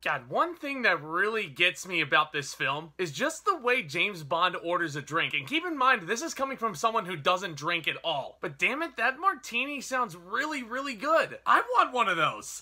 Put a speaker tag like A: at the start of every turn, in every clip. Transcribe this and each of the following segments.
A: God, one thing that really gets me about this film is just the way James Bond orders a drink. And keep in mind, this is coming from someone who doesn't drink at all. But damn it, that martini sounds really, really good. I want one of those.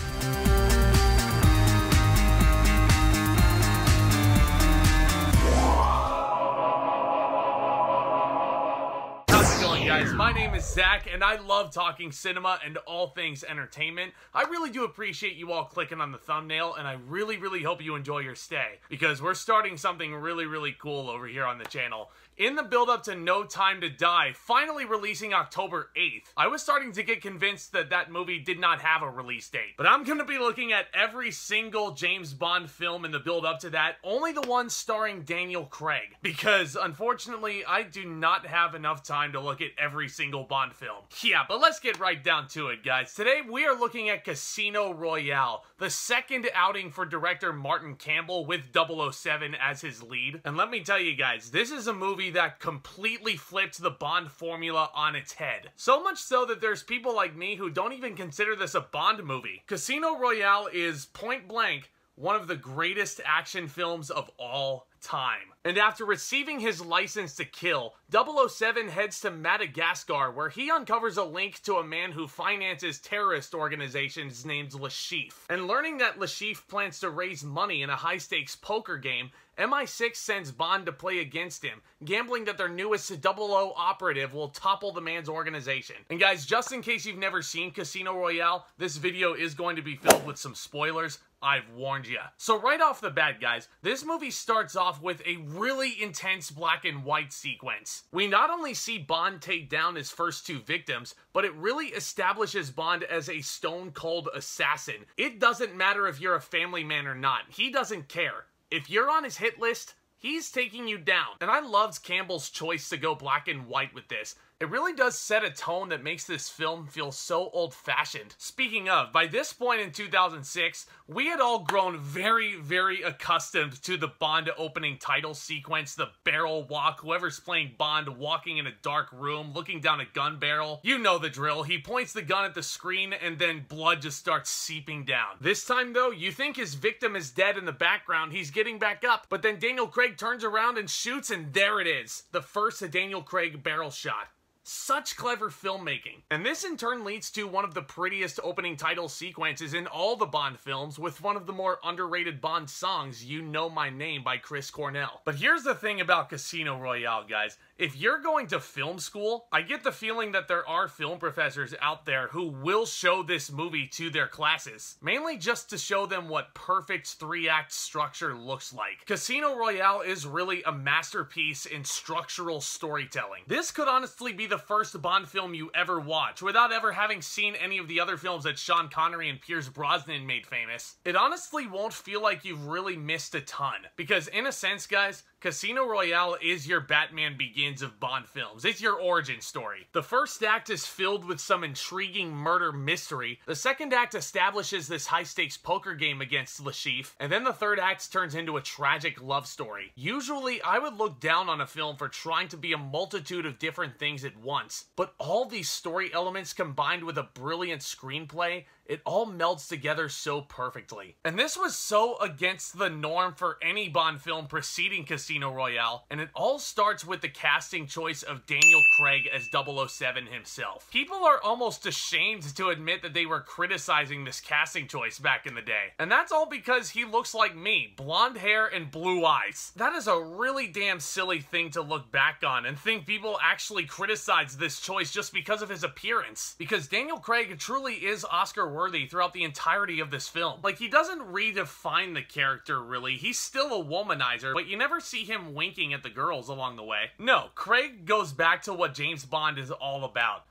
A: Guys, my name is Zach, and I love talking cinema and all things entertainment. I really do appreciate you all clicking on the thumbnail, and I really, really hope you enjoy your stay, because we're starting something really, really cool over here on the channel. In the build-up to No Time to Die, finally releasing October 8th, I was starting to get convinced that that movie did not have a release date. But I'm gonna be looking at every single James Bond film in the build-up to that, only the ones starring Daniel Craig. Because, unfortunately, I do not have enough time to look at every single Bond film. Yeah, but let's get right down to it, guys. Today, we are looking at Casino Royale, the second outing for director Martin Campbell with 007 as his lead. And let me tell you guys, this is a movie that completely flipped the Bond formula on its head. So much so that there's people like me who don't even consider this a Bond movie. Casino Royale is, point blank, one of the greatest action films of all time. And after receiving his license to kill, 007 heads to Madagascar, where he uncovers a link to a man who finances terrorist organizations named Le Chiffre. And learning that Le Chiffre plans to raise money in a high-stakes poker game, MI6 sends Bond to play against him, gambling that their newest 00 operative will topple the man's organization. And guys, just in case you've never seen Casino Royale, this video is going to be filled with some spoilers. I've warned ya. So right off the bat, guys, this movie starts off with a really intense black and white sequence. We not only see Bond take down his first two victims, but it really establishes Bond as a stone-cold assassin. It doesn't matter if you're a family man or not. He doesn't care. If you're on his hit list, he's taking you down. And I loved Campbell's choice to go black and white with this. It really does set a tone that makes this film feel so old-fashioned. Speaking of, by this point in 2006, we had all grown very, very accustomed to the Bond opening title sequence, the barrel walk, whoever's playing Bond walking in a dark room, looking down a gun barrel. You know the drill. He points the gun at the screen and then blood just starts seeping down. This time though, you think his victim is dead in the background, he's getting back up, but then Daniel Craig turns around and shoots, and there it is. The first Daniel Craig barrel shot. Such clever filmmaking. And this in turn leads to one of the prettiest opening title sequences in all the Bond films, with one of the more underrated Bond songs, You Know My Name by Chris Cornell. But here's the thing about Casino Royale, guys. If you're going to film school, I get the feeling that there are film professors out there who will show this movie to their classes, mainly just to show them what perfect three-act structure looks like. Casino Royale is really a masterpiece in structural storytelling. This could honestly be the first Bond film you ever watch without ever having seen any of the other films that Sean Connery and Pierce Brosnan made famous. It honestly won't feel like you've really missed a ton, because in a sense, guys, Casino Royale is your Batman Begins of Bond films. It's your origin story. The first act is filled with some intriguing murder mystery. The second act establishes this high-stakes poker game against Le Chiffre. And then the third act turns into a tragic love story. Usually, I would look down on a film for trying to be a multitude of different things at once. But all these story elements combined with a brilliant screenplay, it all melds together so perfectly. And this was so against the norm for any Bond film preceding Casino Royale, and it all starts with the casting choice of Daniel Craig as 007 himself. People are almost ashamed to admit that they were criticizing this casting choice back in the day. And that's all because he looks like me, blonde hair and blue eyes. That is a really damn silly thing to look back on and think people actually criticized this choice just because of his appearance. Because Daniel Craig truly is Oscar-worthy throughout the entirety of this film. Like, he doesn't redefine the character, really. He's still a womanizer, but you never see him winking at the girls along the way. No, Craig goes back to what James Bond is all about.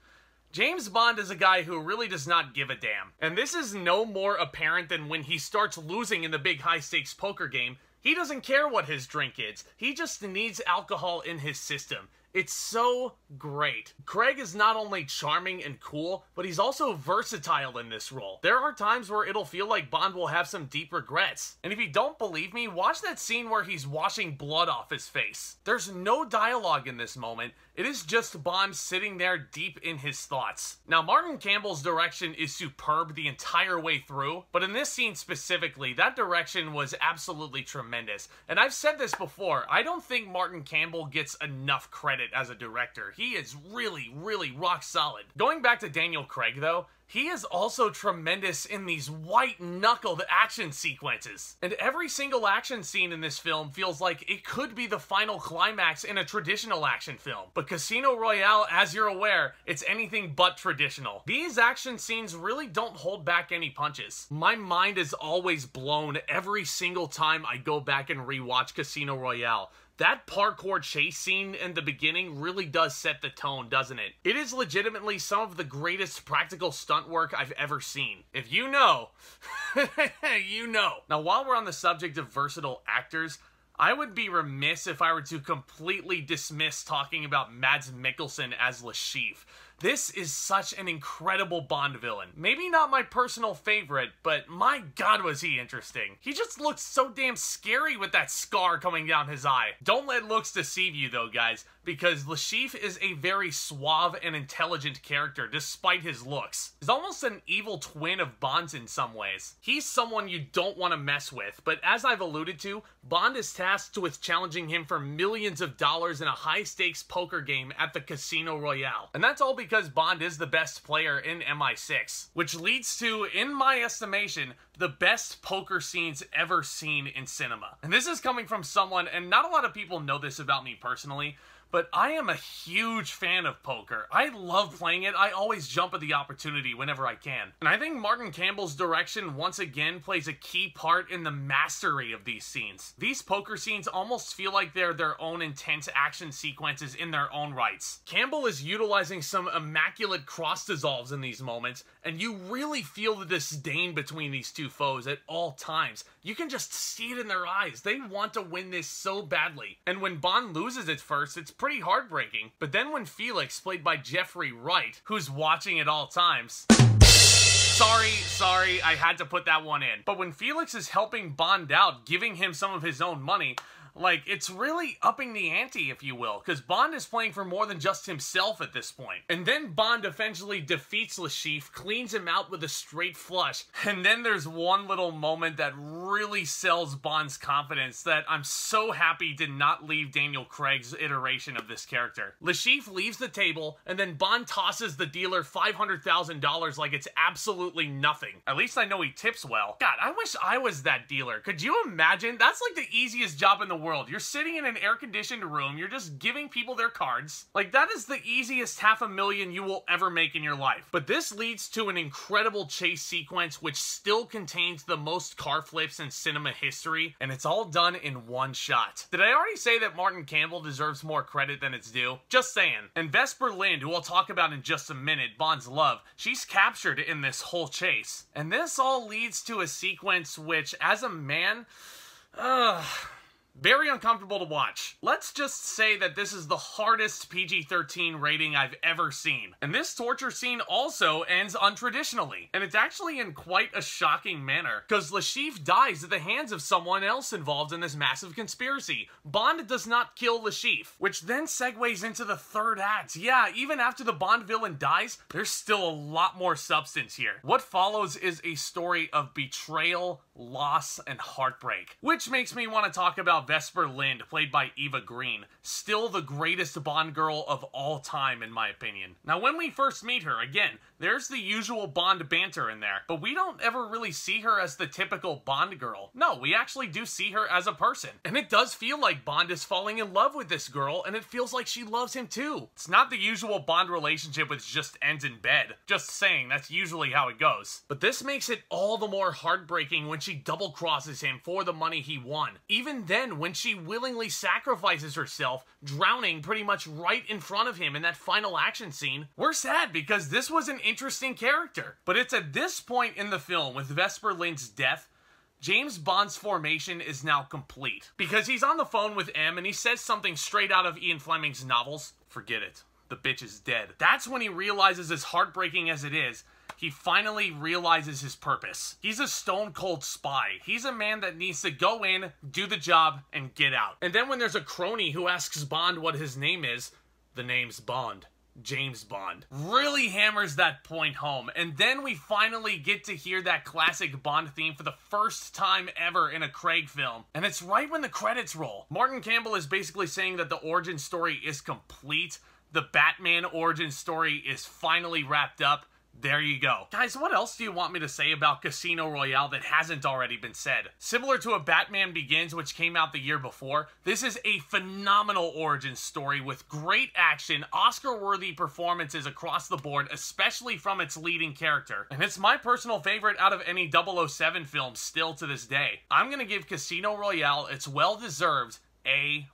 A: James Bond is a guy who really does not give a damn. And this is no more apparent than when he starts losing in the big high-stakes poker game. He doesn't care what his drink is. He just needs alcohol in his system. It's so great. Craig is not only charming and cool, but he's also versatile in this role. There are times where it'll feel like Bond will have some deep regrets. And if you don't believe me, watch that scene where he's washing blood off his face. There's no dialogue in this moment. It is just Bond sitting there deep in his thoughts. Now, Martin Campbell's direction is superb the entire way through, but in this scene specifically, that direction was absolutely tremendous. And I've said this before, I don't think Martin Campbell gets enough credit as a director. He is really, really rock solid. Going back to Daniel Craig, though, he is also tremendous in these white-knuckled action sequences. And every single action scene in this film feels like it could be the final climax in a traditional action film. But Casino Royale, as you're aware, it's anything but traditional. These action scenes really don't hold back any punches. My mind is always blown every single time I go back and rewatch Casino Royale. That parkour chase scene in the beginning really does set the tone, doesn't it? It is legitimately some of the greatest practical stunt work I've ever seen. If you know, you know. Now, while we're on the subject of versatile actors, I would be remiss if I were to completely dismiss talking about Mads Mikkelson as Le Chiffre. This is such an incredible Bond villain. Maybe not my personal favorite, but my god was he interesting. He just looks so damn scary with that scar coming down his eye. Don't let looks deceive you though, guys, because Le Chiffre is a very suave and intelligent character despite his looks. He's almost an evil twin of Bond's in some ways. He's someone you don't want to mess with, but as I've alluded to, Bond is tasked with challenging him for millions of dollars in a high-stakes poker game at the Casino Royale. And that's all because Bond is the best player in MI6, which leads to, in my estimation, the best poker scenes ever seen in cinema. And this is coming from someone, and not a lot of people know this about me personally, but I am a huge fan of poker. I love playing it. I always jump at the opportunity whenever I can. And I think Martin Campbell's direction once again plays a key part in the mastery of these scenes. These poker scenes almost feel like they're their own intense action sequences in their own rights. Campbell is utilizing some immaculate cross dissolves in these moments, and you really feel the disdain between these two foes at all times. You can just see it in their eyes. They want to win this so badly. And when Bond loses at first, it's pretty heartbreaking. But then when Felix, played by Jeffrey Wright, who's watching at all times... Sorry, I had to put that one in. But when Felix is helping Bond out, giving him some of his own money, like, it's really upping the ante, if you will, because Bond is playing for more than just himself at this point. And then Bond eventually defeats Le Chiffre, cleans him out with a straight flush, and then there's one little moment that really sells Bond's confidence that I'm so happy did not leave Daniel Craig's iteration of this character. Le Chiffre leaves the table, and then Bond tosses the dealer $500,000 like it's absolutely nothing. At least I know he tips well. God, I wish I was that dealer. Could you imagine? That's like the easiest job in the world. You're sitting in an air-conditioned room, you're just giving people their cards. Like, that is the easiest $500,000 you will ever make in your life. But this leads to an incredible chase sequence which still contains the most car flips in cinema history, and it's all done in one shot. Did I already say that Martin Campbell deserves more credit than it's due? Just saying. And Vesper Lynd, who I'll talk about in just a minute, Bond's love, she's captured in this whole chase. And this all leads to a sequence which, as a man, very uncomfortable to watch. Let's just say that this is the hardest PG-13 rating I've ever seen. And this torture scene also ends untraditionally. And it's actually in quite a shocking manner, because Le Chiffre dies at the hands of someone else involved in this massive conspiracy. Bond does not kill Le Chiffre, which then segues into the third act. Yeah, even after the Bond villain dies, there's still a lot more substance here. What follows is a story of betrayal, loss, and heartbreak, which makes me want to talk about Vesper Lynd, played by Eva Green, still the greatest Bond girl of all time in my opinion. Now when we first meet her, again, there's the usual Bond banter in there, but we don't ever really see her as the typical Bond girl. No, we actually do see her as a person. And it does feel like Bond is falling in love with this girl, and it feels like she loves him too. It's not the usual Bond relationship which just ends in bed. Just saying, that's usually how it goes. But this makes it all the more heartbreaking when she double-crosses him for the money he won. Even then, when she willingly sacrifices herself, drowning pretty much right in front of him in that final action scene, we're sad because this was an interesting character. But it's at this point in the film, with Vesper Lynd's death, James Bond's formation is now complete. Because he's on the phone with M and he says something straight out of Ian Fleming's novels. forget it. The bitch is dead. That's when he realizes, as heartbreaking as it is, he finally realizes his purpose. He's a stone cold spy. He's a man that needs to go in, do the job, and get out. And then when there's a crony who asks Bond what his name is, the name's Bond. James Bond. Really hammers that point home. And then we finally get to hear that classic Bond theme for the first time ever in a Craig film. And it's right when the credits roll. Martin Campbell is basically saying that the origin story is complete. The Batman origin story is finally wrapped up. There you go. Guys, what else do you want me to say about Casino Royale that hasn't already been said? Similar to a Batman Begins, which came out the year before, this is a phenomenal origin story with great action, Oscar-worthy performances across the board, especially from its leading character. And it's my personal favorite out of any 007 film still to this day. I'm gonna give Casino Royale its well-deserved A+.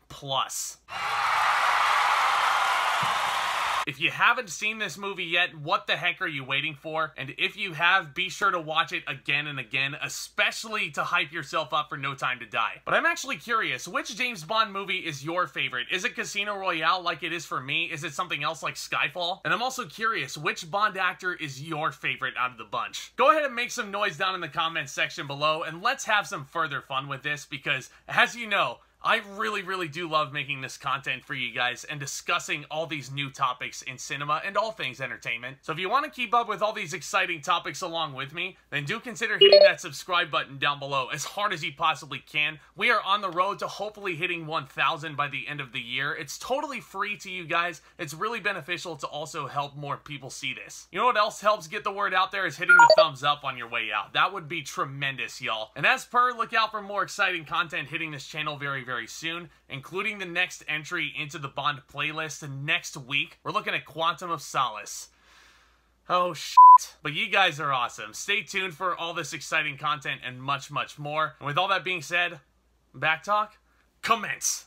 A: If you haven't seen this movie yet, what the heck are you waiting for? And if you have, be sure to watch it again and again, especially to hype yourself up for No Time to Die. But I'm actually curious, which James Bond movie is your favorite? Is it Casino Royale like it is for me? Is it something else like Skyfall? And I'm also curious, which Bond actor is your favorite out of the bunch? Go ahead and make some noise down in the comments section below, and let's have some further fun with this, because as you know, I really do love making this content for you guys and discussing all these new topics in cinema and all things entertainment. So if you want to keep up with all these exciting topics along with me, then do consider hitting that subscribe button down below as hard as you possibly can. We are on the road to hopefully hitting 1,000 by the end of the year. It's totally free to you guys. It's really beneficial to also help more people see this. You know what else helps get the word out there is hitting the thumbs up on your way out. That would be tremendous, y'all. And as per, look out for more exciting content hitting this channel very soon, including the next entry into the Bond playlist next week. We're looking at Quantum of Solace. Oh, shit. But you guys are awesome. Stay tuned for all this exciting content and much more. And with all that being said, back talk, commence.